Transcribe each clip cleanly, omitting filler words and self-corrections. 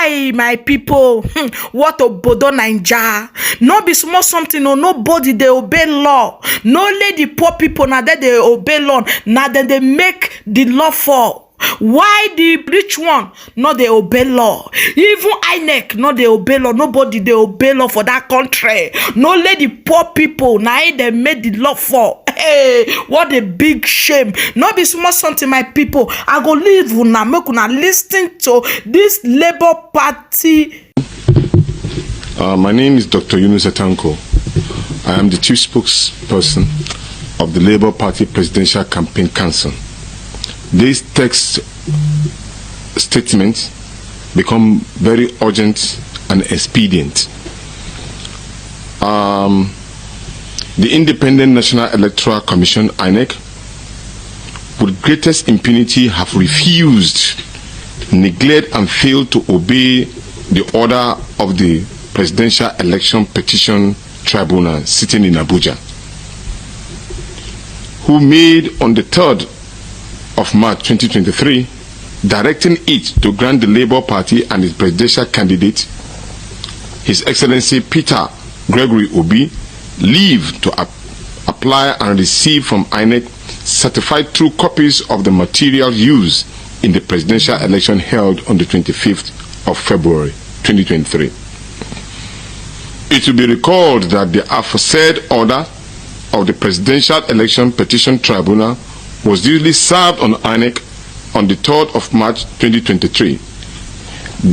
Kai, my people, what obodo Naija. No be small something, no, nobody they obey law. No let the poor people now that they obey law. Now that they make the law for. Why the rich one not they obey law? Even INEC not they obey law. Nobody they obey law for that country. No let the poor people now they made the law for. Hey, what a big shame. Not be small something, my people. I go leave una make una listen to this Labour Party. My name is Dr. Yunus Atanko. I am the chief spokesperson of the Labour Party Presidential Campaign Council. These text statements become very urgent and expedient. The Independent National Electoral Commission, INEC, with greatest impunity have refused, neglect and failed to obey the order of the Presidential Election Petition Tribunal sitting in Abuja, who made on the 3rd of March 2023, directing it to grant the Labour Party and its presidential candidate, His Excellency Peter Gregory Obi, leave to apply and receive from INEC certified true copies of the material used in the presidential election held on the 25th of February 2023. It will be recalled that the aforesaid order of the Presidential Election Petition Tribunal was duly served on INEC on the 3rd of March 2023,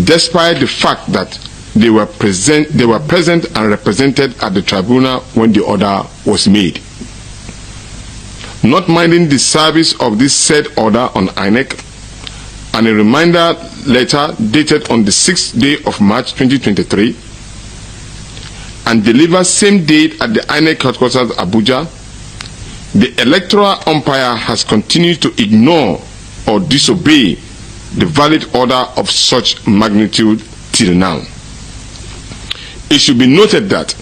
despite the fact that they were present and represented at the tribunal when the order was made. Not minding the service of this said order on INEC, and a reminder letter dated on the 6th day of March 2023, and delivered same date at the INEC headquarters Abuja, the electoral umpire has continued to ignore or disobey the valid order of such magnitude till now. It should be noted that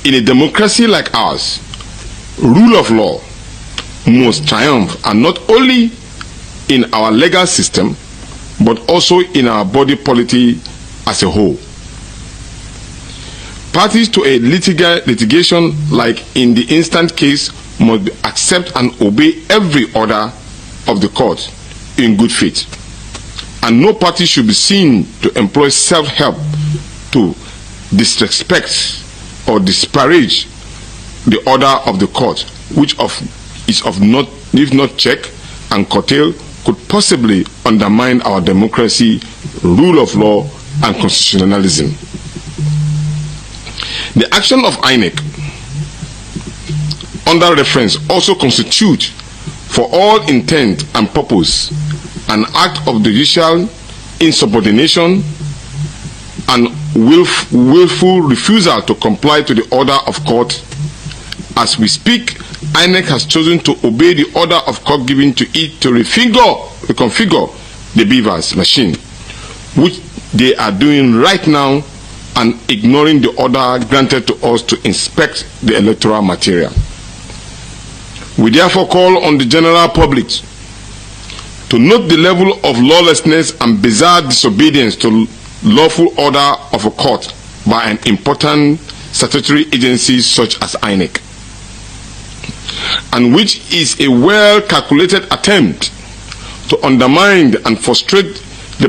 in a democracy like ours, rule of law must triumph, and not only in our legal system, but also in our body politic as a whole. Parties to a litigation like in the instant case must accept and obey every order of the court in good faith, and no party should be seen to employ self-help to disrespect or disparage the order of the court, which if not check and curtail, could possibly undermine our democracy, rule of law, and constitutionalism. The action of INEC under reference also constitute, for all intent and purpose, an act of judicial insubordination and willful refusal to comply to the order of court. As we speak, INEC has chosen to obey the order of court given to it to reconfigure the beavers machine, which they are doing right now, and ignoring the order granted to us to inspect the electoral material. We therefore call on the general public to note the level of lawlessness and bizarre disobedience to lawful order of a court by an important statutory agency such as INEC, and which is a well-calculated attempt to undermine and frustrate the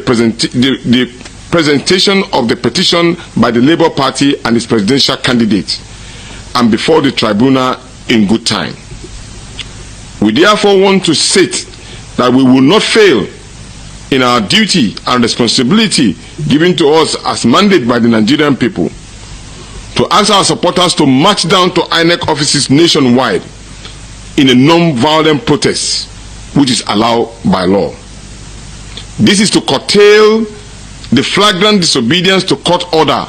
presentation of the petition by the Labour Party and its presidential candidate, and before the tribunal in good time. We therefore want to state that we will not fail in our duty and responsibility given to us as mandated by the Nigerian people to ask our supporters to march down to INEC offices nationwide in a non-violent protest which is allowed by law. This is to curtail the flagrant disobedience to court order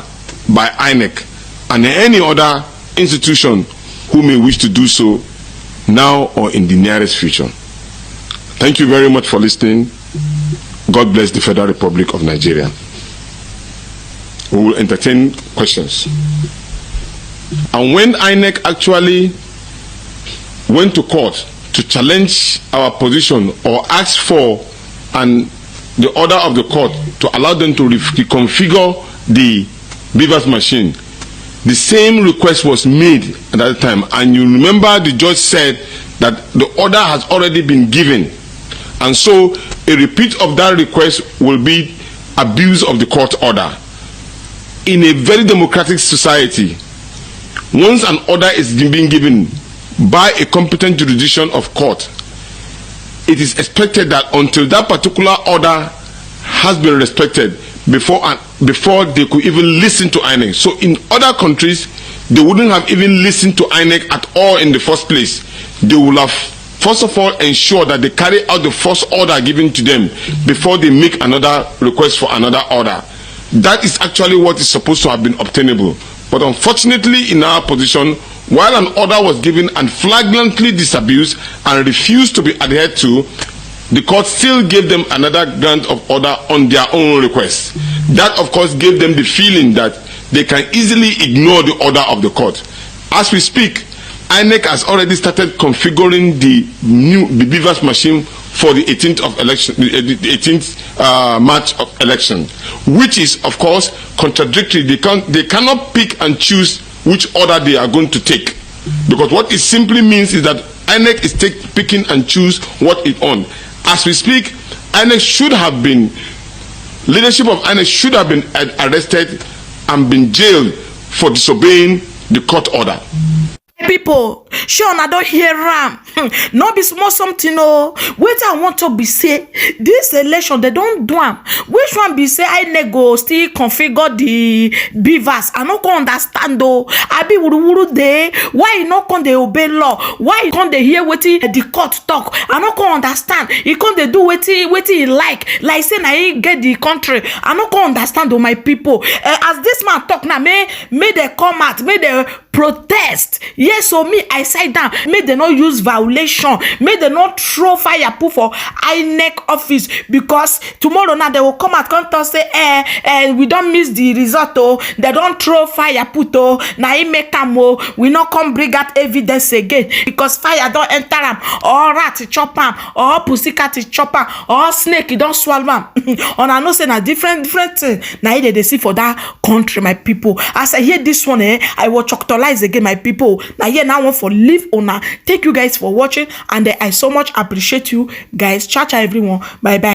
by INEC and any other institution who may wish to do so now or in the nearest future. Thank you very much for listening. God bless the Federal Republic of Nigeria. We will entertain questions. And when INEC actually went to court to challenge our position or ask for an the order of the court to allow them to reconfigure the beavers machine, the same request was made at that time, and you remember the judge said that the order has already been given, and so a repeat of that request will be abuse of the court order. In a very democratic society, once an order is being given by a competent jurisdiction of court, it is expected that until that particular order has been respected before they could even listen to INEC. So in other countries, they wouldn't have even listened to INEC at all in the first place. They will have first of all ensure that they carry out the first order given to them before they make another request for another order. That is actually what is supposed to have been obtainable. But unfortunately, in our position, while an order was given and flagrantly disabused and refused to be adhered to, the court still gave them another grant of order on their own request. That, of course, gave them the feeling that they can easily ignore the order of the court. As we speak, INEC has already started configuring the beavers machine for the 18th of election, the 18th March of election, which is, of course, contradictory. They cannot pick and choose which order they are going to take, because what it simply means is that INEC is picking and choose what it on. As we speak, INEC should have been, leadership of INEC should have been arrested and been jailed for disobeying the court order. People, sure, I don't hear ram. No be small something. No, wait, I want to be say this election they don't do am. Which one be say I go still configure the beavers? I no can understand though. I be wuru dey. Why you not can they obey law? Why you can't they hear wetin the court talk? I no can understand. You can't they do wetin he like say na he get the country. I no can understand though, my people. As this man talk now, may they come out, may they protest. Yes, so me I side down. May they not use violation. May they not throw fire put for INEC office, because tomorrow now they will come out and say we don't miss the result. Oh, they don't throw fire put. Oh, now he make them. Oh, we not come bring out evidence again because fire don't enter them, or rat chop them, or pussycat chop them, or snake don't swallow them. And I know say na different thing. Now they see for that country, my people. As I hear this one, I will choctolize again, my people. Now here now one for live owner. Thank you guys for watching, and I so much appreciate you guys. Ciao ciao everyone. Bye bye.